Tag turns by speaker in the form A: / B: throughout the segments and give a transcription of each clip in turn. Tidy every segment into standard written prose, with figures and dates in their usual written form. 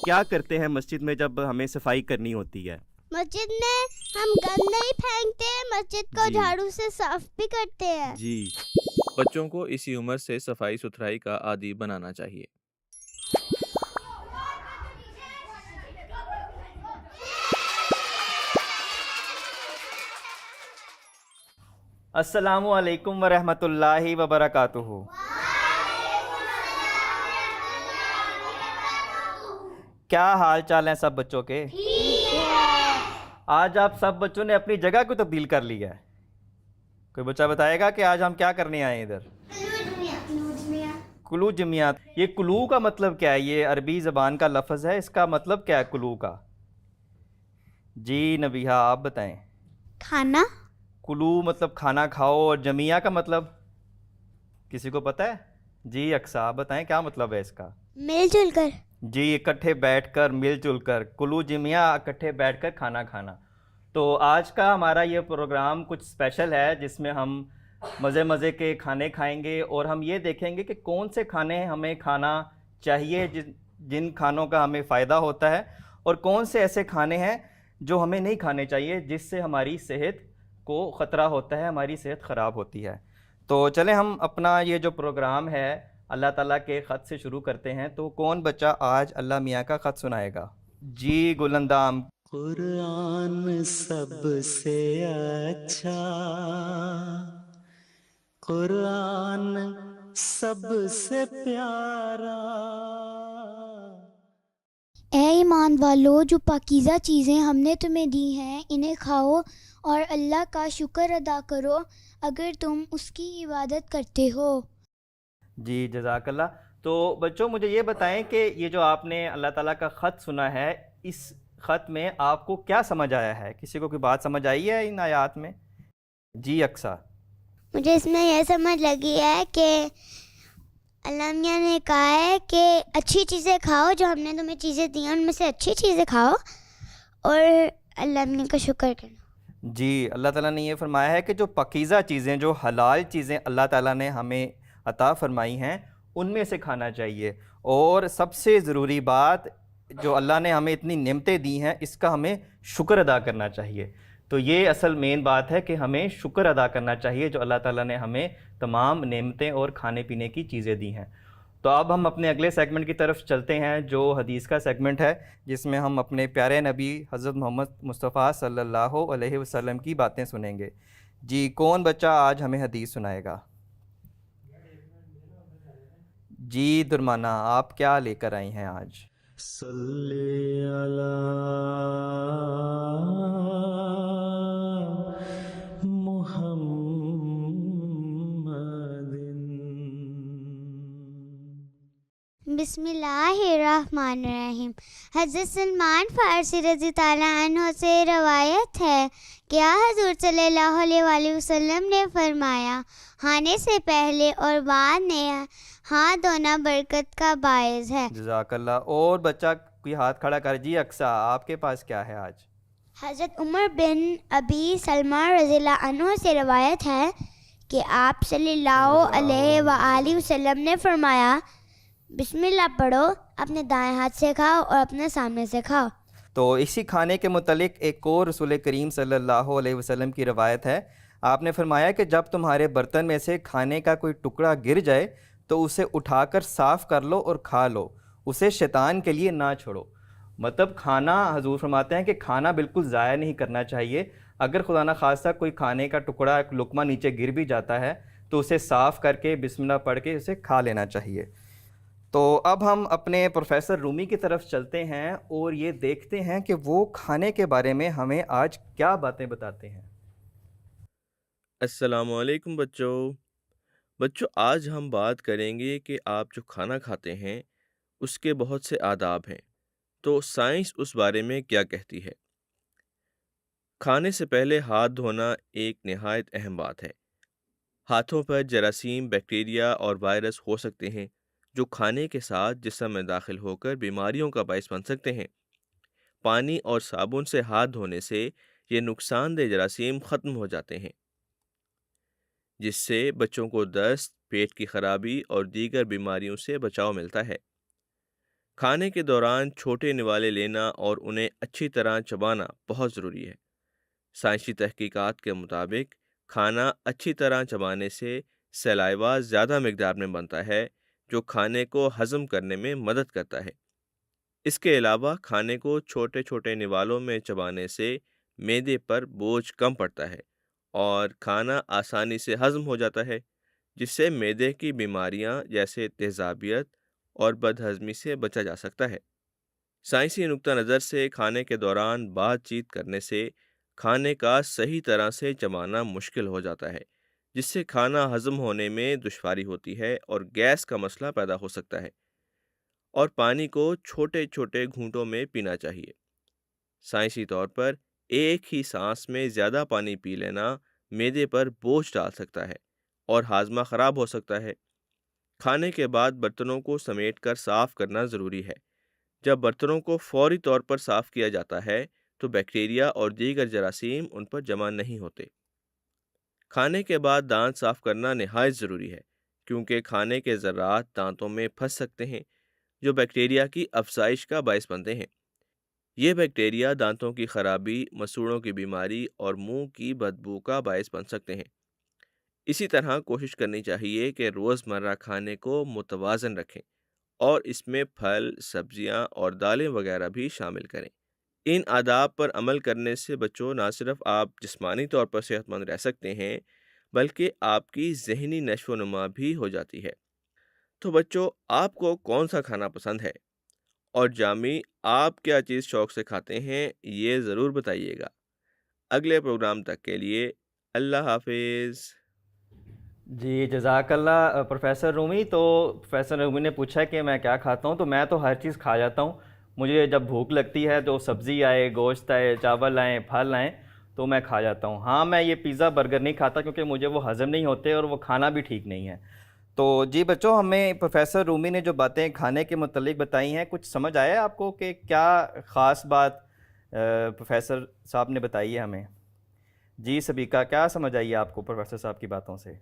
A: کیا کرتے ہیں مسجد میں جب ہمیں صفائی کرنی ہوتی ہے؟
B: مسجد میں ہم گند نہیں پھینکتے ہیں، مسجد کو
A: جی
B: جھاڑو سے صاف بھی کرتے ہیں۔
A: جی
C: بچوں کو اسی عمر سے صفائی ستھرائی کا عادی بنانا چاہیے۔
A: السلام علیکم ورحمۃ اللہ وبرکاتہ۔ کیا حال چال ہیں سب بچوں کے؟ آج آپ سب بچوں نے اپنی جگہ کو تبدیل کر لی ہے۔ کوئی بچہ بتائے گا کہ آج ہم کیا کرنے آئے ہیں ادھر؟ کلو جمعیات۔ یہ کلو کا مطلب کیا ہے؟ یہ عربی زبان کا لفظ ہے، اس کا مطلب کیا ہے کلو کا؟ جی نبیہہ آپ بتائیں۔
B: کھانا۔
A: کلو مطلب کھانا کھاؤ، اور جمعیہ کا مطلب کسی کو پتہ ہے؟ جی اقصیٰ آپ بتائیں کیا مطلب ہے اس کا؟
B: مل جل کر۔
A: جی اکٹھے بیٹھ کر، مل جل کر، کلو جمعیہ اکٹھے بیٹھ کر کھانا کھانا۔ تو آج کا ہمارا یہ پروگرام کچھ اسپیشل ہے، جس میں ہم مزے کے کھانے کھائیں گے، اور ہم یہ دیکھیں گے کہ کون سے کھانے ہمیں کھانا چاہیے جن کھانوں کا ہمیں فائدہ ہوتا ہے، اور کون سے ایسے کھانے ہیں جو ہمیں نہیں کھانے چاہیے جس سے ہماری صحت کو خطرہ ہوتا ہے، ہماری صحت خراب ہوتی ہے۔ تو چلیں ہم اپنا یہ جو پروگرام ہے اللہ تعالیٰ کے خط سے شروع کرتے ہیں۔ تو کون بچہ آج اللہ میاں کا خط سنائے گا؟ جی گلندام۔
D: قرآن سب سے اچھا، قرآن سب سے پیارا۔
B: اے ایمان والو، جو پاکیزہ چیزیں ہم نے تمہیں دی ہیں انہیں کھاؤ اور اللہ کا شکر ادا کرو اگر تم اس کی عبادت کرتے ہو۔
A: جی جزاک اللہ۔ تو بچوں مجھے یہ بتائیں کہ یہ جو آپ نے اللہ تعالیٰ کا خط سنا ہے، اس خط میں آپ کو کیا سمجھ آیا ہے؟ کسی کو کوئی بات سمجھ آئی ہے ان آیات میں؟ جی اقصیٰ۔
B: مجھے اس میں یہ سمجھ لگی ہے کہ اللہ میاں نے کہا ہے کہ اچھی چیزیں کھاؤ، جو ہم نے تمہیں چیزیں دی ہیں ان میں سے اچھی چیزیں کھاؤ اور اللہ میاں کا شکر کرنا۔
A: جی اللہ تعالیٰ نے یہ فرمایا ہے کہ جو پاکیزہ چیزیں، جو حلال چیزیں اللہ تعالیٰ نے ہمیں عطا فرمائی ہیں ان میں سے کھانا چاہیے، اور سب سے ضروری بات جو اللہ نے ہمیں اتنی نعمتیں دی ہیں اس کا ہمیں شکر ادا کرنا چاہیے۔ تو یہ اصل مین بات ہے کہ ہمیں شکر ادا کرنا چاہیے جو اللہ تعالیٰ نے ہمیں تمام نعمتیں اور کھانے پینے کی چیزیں دی ہیں۔ تو اب ہم اپنے اگلے سیگمنٹ کی طرف چلتے ہیں جو حدیث کا سیگمنٹ ہے، جس میں ہم اپنے پیارے نبی حضرت محمد مصطفیٰ صلی اللہ علیہ وسلم کی باتیں سنیں گے۔ جی کون بچہ آج ہمیں حدیث سنائے گا؟ جی درمانہ آپ کیا لے کر آئی ہیں آج؟
D: صلی علی محمد۔
B: بسم اللہ الرحمن الرحیم۔ حضرت سلمان فارسی رضی تعالیٰ عنہ سے روایت ہے کہ حضور صلی اللہ علیہ وآلہ وسلم نے فرمایا، کھانے سے پہلے اور بعد میں ہاتھ دھونا برکت کا باعث ہے۔
A: جزاک اللہ۔ اور بچہ کوئی ہاتھ کھڑا کر۔ جی اقصیٰ آپ کے پاس کیا ہے آج؟
B: حضرت عمر بن ابی سلمہ رضی اللہ عنہ سے روایت ہے کہ آپ صلی اللہ علیہ وآلہ وسلم نے فرمایا، بسم اللہ پڑھو، اپنے دائیں ہاتھ سے کھاؤ اور اپنے سامنے سے کھاؤ۔
A: تو اسی کھانے کے متعلق ایک اور رسول کریم صلی اللہ علیہ وسلم کی روایت ہے۔ آپ نے فرمایا کہ جب تمہارے برتن میں سے کھانے کا کوئی ٹکڑا گر جائے تو اسے اٹھا کر صاف کر لو اور کھا لو، اسے شیطان کے لیے نہ چھوڑو۔ مطلب کھانا، حضور فرماتے ہیں کہ کھانا بالکل ضائع نہیں کرنا چاہیے۔ اگر خدا نخواستہ کوئی کھانے کا ٹکڑا، ایک لقمہ نیچے گر بھی جاتا ہے تو اسے صاف کر کے بسم اللہ پڑھ کے اسے کھا لینا چاہیے۔ تو اب ہم اپنے پروفیسر رومی کی طرف چلتے ہیں اور یہ دیکھتے ہیں کہ وہ کھانے کے بارے میں ہمیں آج کیا باتیں بتاتے ہیں۔
C: السلام علیکم بچوں آج ہم بات کریں گے کہ آپ جو کھانا کھاتے ہیں اس کے بہت سے آداب ہیں، تو سائنس اس بارے میں کیا کہتی ہے۔ کھانے سے پہلے ہاتھ دھونا ایک نہایت اہم بات ہے۔ ہاتھوں پر جراثیم، بیکٹیریا اور وائرس ہو سکتے ہیں جو کھانے کے ساتھ جسم میں داخل ہو کر بیماریوں کا باعث بن سکتے ہیں۔ پانی اور صابن سے ہاتھ دھونے سے یہ نقصان دہ جراثیم ختم ہو جاتے ہیں، جس سے بچوں کو دست، پیٹ کی خرابی اور دیگر بیماریوں سے بچاؤ ملتا ہے۔ کھانے کے دوران چھوٹے نوالے لینا اور انہیں اچھی طرح چبانا بہت ضروری ہے۔ سائنسی تحقیقات کے مطابق کھانا اچھی طرح چبانے سے سلائیوا زیادہ مقدار میں بنتا ہے، جو کھانے کو ہضم کرنے میں مدد کرتا ہے۔ اس کے علاوہ کھانے کو چھوٹے چھوٹے نوالوں میں چبانے سے معدے پر بوجھ کم پڑتا ہے اور کھانا آسانی سے ہضم ہو جاتا ہے، جس سے معدے کی بیماریاں جیسے تیزابیت اور بدہضمی سے بچا جا سکتا ہے۔ سائنسی نقطہ نظر سے کھانے کے دوران بات چیت کرنے سے کھانے کا صحیح طرح سے چبانا مشکل ہو جاتا ہے، جس سے کھانا ہضم ہونے میں دشواری ہوتی ہے اور گیس کا مسئلہ پیدا ہو سکتا ہے۔ اور پانی کو چھوٹے چھوٹے گھونٹوں میں پینا چاہیے۔ سائنسی طور پر ایک ہی سانس میں زیادہ پانی پی لینا معدے پر بوجھ ڈال سکتا ہے اور ہاضمہ خراب ہو سکتا ہے۔ کھانے کے بعد برتنوں کو سمیٹ کر صاف کرنا ضروری ہے۔ جب برتنوں کو فوری طور پر صاف کیا جاتا ہے تو بیکٹیریا اور دیگر جراثیم ان پر جمع نہیں ہوتے۔ کھانے کے بعد دانت صاف کرنا نہایت ضروری ہے، کیونکہ کھانے کے ذرات دانتوں میں پھنس سکتے ہیں، جو بیکٹیریا کی افزائش کا باعث بنتے ہیں۔ یہ بیکٹیریا دانتوں کی خرابی، مسوڑوں کی بیماری اور منہ کی بدبو کا باعث بن سکتے ہیں۔ اسی طرح کوشش کرنی چاہیے کہ روزمرہ کھانے کو متوازن رکھیں اور اس میں پھل، سبزیاں اور دالیں وغیرہ بھی شامل کریں۔ ان آداب پر عمل کرنے سے بچوں نہ صرف آپ جسمانی طور پر صحت مند رہ سکتے ہیں، بلکہ آپ کی ذہنی نشو و نما بھی ہو جاتی ہے۔ تو بچوں، آپ کو کون سا کھانا پسند ہے؟ اور جامی، آپ کیا چیز شوق سے کھاتے ہیں، یہ ضرور بتائیے گا۔ اگلے پروگرام تک کے لیے اللہ حافظ۔
A: جی جزاک اللہ پروفیسر رومی۔ تو پروفیسر رومی نے پوچھا کہ میں کیا کھاتا ہوں، تو میں تو ہر چیز کھا جاتا ہوں۔ مجھے جب بھوک لگتی ہے تو سبزی آئے، گوشت آئے، چاول آئیں، پھل آئیں تو میں کھا جاتا ہوں۔ ہاں، میں یہ پیزا برگر نہیں کھاتا کیونکہ مجھے وہ ہضم نہیں ہوتے اور وہ کھانا بھی ٹھیک نہیں ہے۔ تو جی بچوں، ہمیں پروفیسر رومی نے جو باتیں کھانے کے متعلق بتائی ہیں، کچھ سمجھ آیا آپ کو کہ کیا خاص بات پروفیسر صاحب نے بتائی ہے ہمیں؟ جی سبیکہ، کیا سمجھ آئی ہے آپ کو پروفیسر صاحب کی باتوں سے؟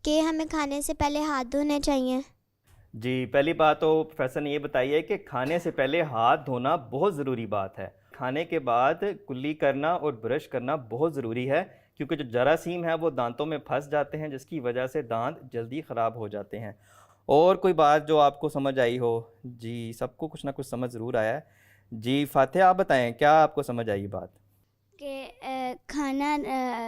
B: کہ ہمیں کھانے سے پہلے ہاتھ دھونے چاہیے۔
A: جی، پہلی بات تو پروفیسر نے یہ بتائی ہے کہ کھانے سے پہلے ہاتھ دھونا بہت ضروری بات ہے۔ کھانے کے بعد کلی کرنا اور برش کرنا بہت ضروری ہے، کیونکہ جو جراثیم ہے وہ دانتوں میں پھنس جاتے ہیں، جس کی وجہ سے دانت جلدی خراب ہو جاتے ہیں۔ اور کوئی بات جو آپ کو سمجھ آئی ہو؟ جی، سب کو کچھ نہ کچھ سمجھ ضرور آیا ہے۔ جی فاتح، آپ بتائیں کیا آپ کو سمجھ آئی بات؟
B: کہ کھانا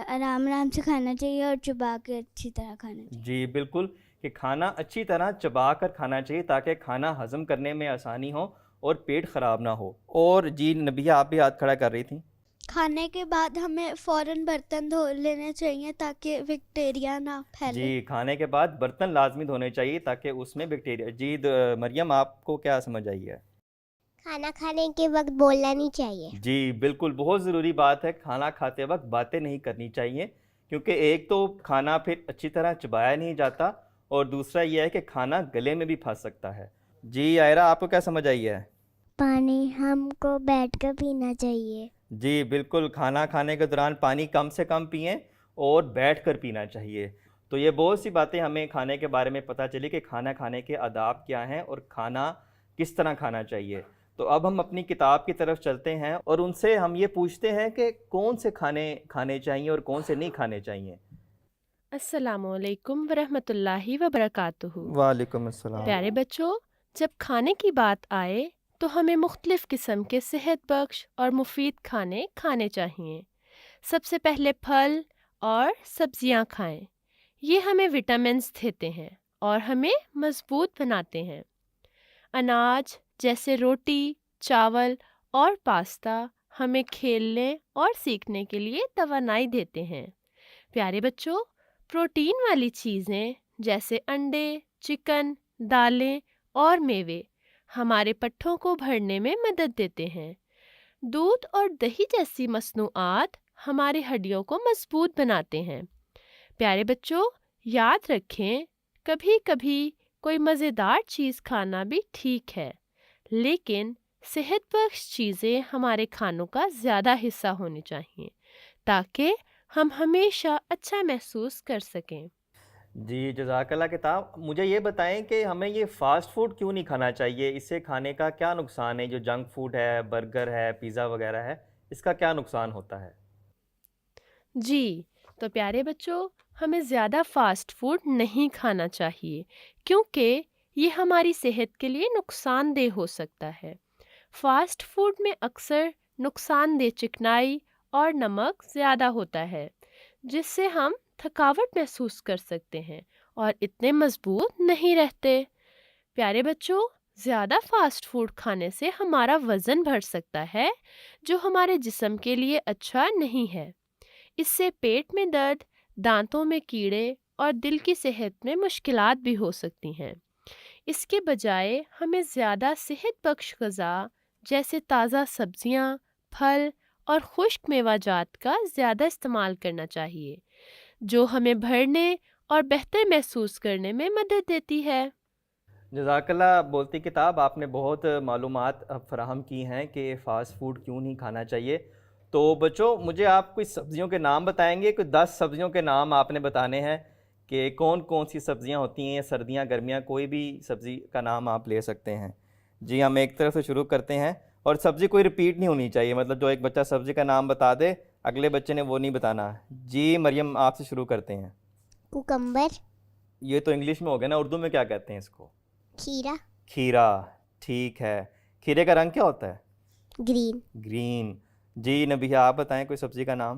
B: آرام آرام سے کھانا چاہیے اور چبا کے اچھی طرح کھانا چاہیے۔
A: جی بالکل، کہ کھانا اچھی طرح چبا کر کھانا چاہیے تاکہ کھانا ہضم کرنے میں آسانی ہو اور پیٹ خراب نہ ہو۔ اور جی نبیہ، آپ بھی ہاتھ کھڑا کر رہی تھیں۔
B: کھانے کے بعد ہمیں فوراً برتن دھو لینے چاہیے تاکہ بیکٹیریا نہ پھیلے۔
A: جی، کھانے کے بعد برتن لازمی دھونے چاہیے تاکہ اس میں بیکٹیریا۔ جی مریم، آپ کو کیا سمجھ آئی ہے؟
E: کھانا کھانے کے وقت بولنا نہیں چاہیے۔
A: جی بالکل، بہت ضروری بات ہے، کھانا کھاتے وقت باتیں نہیں کرنی چاہیے، کیونکہ ایک تو کھانا پھر اچھی طرح چبایا نہیں جاتا اور دوسرا یہ ہے کہ کھانا گلے میں بھی پھنس سکتا ہے۔ جی عائرہ، آپ کو کیا سمجھ آئی ہے؟
E: پانی ہم کو بیٹھ کر پینا چاہیے۔
A: جی بالکل، کھانا کھانے کے دوران پانی کم سے کم پئیں اور بیٹھ کر پینا چاہیے۔ تو یہ بہت سی باتیں ہمیں کھانے کے بارے میں پتہ چلی کہ کھانا کھانے کے آداب کیا ہیں اور کھانا کس طرح کھانا چاہیے۔ تو اب ہم اپنی کتاب کی طرف چلتے ہیں اور ان سے ہم یہ پوچھتے ہیں کہ کون سے کھانے کھانے چاہیے اور کون سے نہیں کھانے چاہیے۔
F: السلام علیکم ورحمۃ اللہ وبرکاتہ۔
A: وعلیکم السلام۔
F: پیارے بچوں، جب کھانے کی بات آئے تو ہمیں مختلف قسم کے صحت بخش اور مفید کھانے کھانے چاہیے۔ سب سے پہلے پھل اور سبزیاں کھائیں، یہ ہمیں وٹامنز دیتے ہیں اور ہمیں مضبوط بناتے ہیں۔ اناج جیسے روٹی، چاول اور پاستا ہمیں کھیلنے اور سیکھنے کے لیے توانائی دیتے ہیں۔ پیارے بچوں، پروٹین والی چیزیں جیسے انڈے، چکن، دالیں اور میوے ہمارے پٹھوں کو بھرنے میں مدد دیتے ہیں۔ دودھ اور دہی جیسی مصنوعات ہماری ہڈیوں کو مضبوط بناتے ہیں۔ پیارے بچوں، یاد رکھیں، کبھی کبھی کوئی مزیدار چیز کھانا بھی ٹھیک ہے، لیکن صحت بخش چیزیں ہمارے کھانوں کا زیادہ حصہ ہونی چاہیے تاکہ ہم ہمیشہ اچھا محسوس کر سکیں۔
A: جی جزاک اللہ کتاب، مجھے یہ بتائیں کہ ہمیں یہ فاسٹ فوڈ کیوں نہیں کھانا چاہیے؟ اس سے کھانے کا کیا نقصان ہے؟ جو جنک فوڈ ہے، برگر ہے، پیزا وغیرہ ہے، اس کا کیا نقصان ہوتا ہے؟
F: جی، تو پیارے بچوں، ہمیں زیادہ فاسٹ فوڈ نہیں کھانا چاہیے کیونکہ یہ ہماری صحت کے لیے نقصان دہ ہو سکتا ہے۔ فاسٹ فوڈ میں اکثر نقصان دہ چکنائی اور نمک زیادہ ہوتا ہے، جس سے ہم تھکاوٹ محسوس کر سکتے ہیں اور اتنے مضبوط نہیں رہتے۔ پیارے بچوں، زیادہ فاسٹ فوڈ کھانے سے ہمارا وزن بڑھ سکتا ہے، جو ہمارے جسم کے لیے اچھا نہیں ہے۔ اس سے پیٹ میں درد، دانتوں میں کیڑے اور دل کی صحت میں مشکلات بھی ہو سکتی ہیں۔ اس کے بجائے ہمیں زیادہ صحت بخش غذا جیسے تازہ سبزیاں، پھل اور خشک میوہ جات کا زیادہ استعمال کرنا چاہیے، جو ہمیں بڑھنے اور بہتر محسوس کرنے میں مدد دیتی ہے۔
A: جزاک اللہ بولتی کتاب، آپ نے بہت معلومات فراہم کی ہیں کہ فاسٹ فوڈ کیوں نہیں کھانا چاہیے۔ تو بچوں، مجھے آپ کوئی سبزیوں کے نام بتائیں گے؟ کوئی 10 سبزیوں کے نام آپ نے بتانے ہیں کہ کون کون سی سبزیاں ہوتی ہیں، سردیاں گرمیاں، کوئی بھی سبزی کا نام آپ لے سکتے ہیں۔ جی ہم ایک طرف سے شروع کرتے ہیں، اور سبزی کوئی ریپیٹ نہیں ہونی چاہیے، مطلب جو ایک بچہ سبزی کا نام بتا دے اگلے بچے نے وہ نہیں بتانا۔ جی مریم، آپ سے شروع کرتے ہیں۔
E: کوکمبر،
A: یہ تو انگلش میں ہو گیا نا، اردو میں کیا کہتے ہیں اس کو؟
E: کھیرا،
A: کھیرا، ٹھیک ہے۔ کھیرے کا رنگ کیا ہوتا ہے؟
E: Green,
A: green. جی نبیہ، آپ بتائیں کوئی سبزی کا نام۔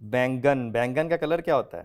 A: بینگن، بینگن کا کلر کیا ہوتا ہے؟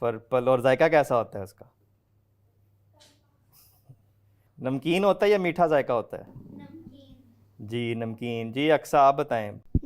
A: پرپل۔ اور ذائقہ کیسا ہوتا ہے اس کا؟ نمکین ہوتا ہے یا میٹھا ذائقہ ہوتا ہے؟ جی نمکین۔ جی اقصیٰ، آپ بتائیں۔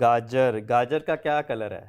A: گاجر، گاجر کا کیا کلر ہے؟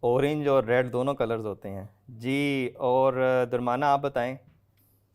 A: اورنج اور ریڈ دونوں کلرز ہوتے ہیں۔ جی اور درمانہ، آپ بتائیں۔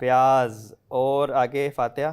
A: پیاز۔ اور آگے فاتحہ؟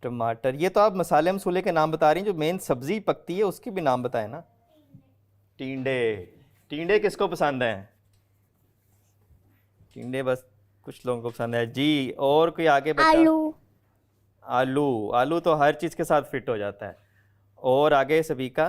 A: ٹماٹر۔ یہ تو آپ مسالے مسولے کے نام بتا رہی ہیں، جو مین سبزی پکتی ہے اس کی بھی نام بتائیں نا۔ ٹینڈے۔ ٹینڈے کس کو پسند ہیں؟ ٹینڈے بس کچھ لوگوں کو پسند ہے۔ جی اور کوئی آگے بچہ؟
E: آلو،
A: آلو۔ آلو تو ہر چیز کے ساتھ فٹ ہو جاتا ہے۔ اور آگے سبیکہ؟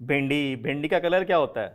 A: بھنڈی۔ بھنڈی کا کلر کیا ہوتا ہے؟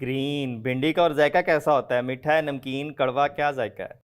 A: گرین۔ بھنڈی کا اور ذائقہ کیسا ہوتا ہے؟ میٹھا ہے، نمکین، کڑوا، کیا ذائقہ ہے؟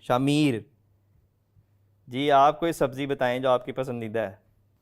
A: شامیر۔ جی آپ کوئی سبزی بتائیں جو آپ کی پسندیدہ ہے۔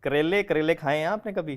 A: کریلے۔ کریلے کھائے ہیں آپ نے کبھی؟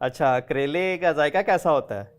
A: اچھا، کریلے کا ذائقہ کیسا ہوتا ہے؟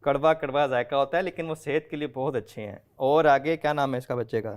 A: کڑوا کڑوا ذائقہ ہوتا ہے، لیکن وہ صحت کے لیے بہت اچھے ہیں۔ اور آگے کیا نام ہے اس کا بچے کا؟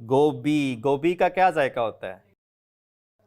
A: گوبھی۔ گوبھی کا کیا ذائقہ ہوتا ہے؟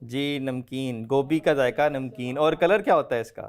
A: جی نمکین۔ گوبھی کا ذائقہ نمکین۔ اور کلر کیا ہوتا ہے اس کا؟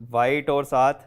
A: وائٹ اور ساتھ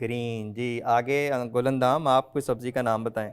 A: گرین۔ جی آگے گلندام، آپ کوئی سبزی کا نام بتائیں۔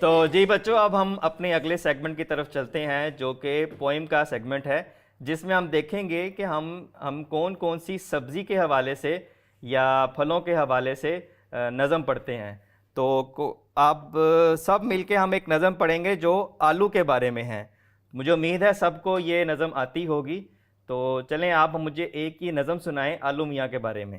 A: تو جی بچوں، اب ہم اپنے اگلے سیگمنٹ کی طرف چلتے ہیں، جو کہ پوئم کا سیگمنٹ ہے، جس میں ہم دیکھیں گے کہ ہم کون کون سی سبزی کے حوالے سے یا پھلوں کے حوالے سے نظم پڑھتے ہیں۔ تو آپ سب مل کے ہم ایک نظم پڑھیں گے جو آلو کے بارے میں ہے۔ مجھے امید ہے سب کو یہ نظم آتی ہوگی۔ تو چلیں آپ مجھے ایک ہی نظم سنائیں آلو میاں کے بارے میں۔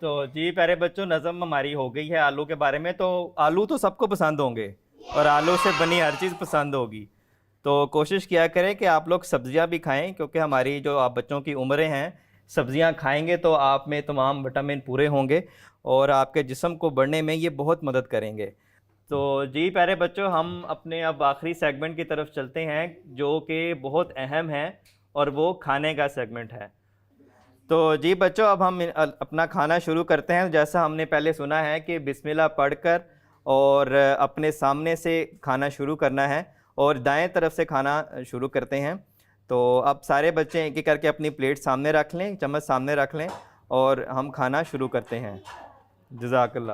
A: تو جی پیارے بچوں، نظم ہماری ہو گئی ہے آلو کے بارے میں۔ تو آلو تو سب کو پسند ہوں گے اور آلو سے بنی ہر چیز پسند ہوگی۔ تو کوشش کیا کریں کہ آپ لوگ سبزیاں بھی کھائیں، کیونکہ ہماری جو آپ بچوں کی عمریں ہیں، سبزیاں کھائیں گے تو آپ میں تمام وٹامن پورے ہوں گے اور آپ کے جسم کو بڑھنے میں یہ بہت مدد کریں گے۔ تو جی پیارے بچوں، ہم اپنے اب آخری سیگمنٹ کی طرف چلتے ہیں، جو کہ بہت اہم ہے، اور وہ کھانے کا سیگمنٹ ہے۔ تو جی بچوں، اب ہم اپنا کھانا شروع کرتے ہیں۔ جیسا ہم نے پہلے سنا ہے کہ بسم اللہ پڑھ کر اور اپنے سامنے سے کھانا شروع کرنا ہے، اور دائیں طرف سے کھانا شروع کرتے ہیں. تو اب سارے بچے ایک ایک کر کے اپنی پلیٹ سامنے رکھ لیں, چمچ سامنے رکھ لیں, اور ہم کھانا شروع کرتے ہیں. جزاک اللہ.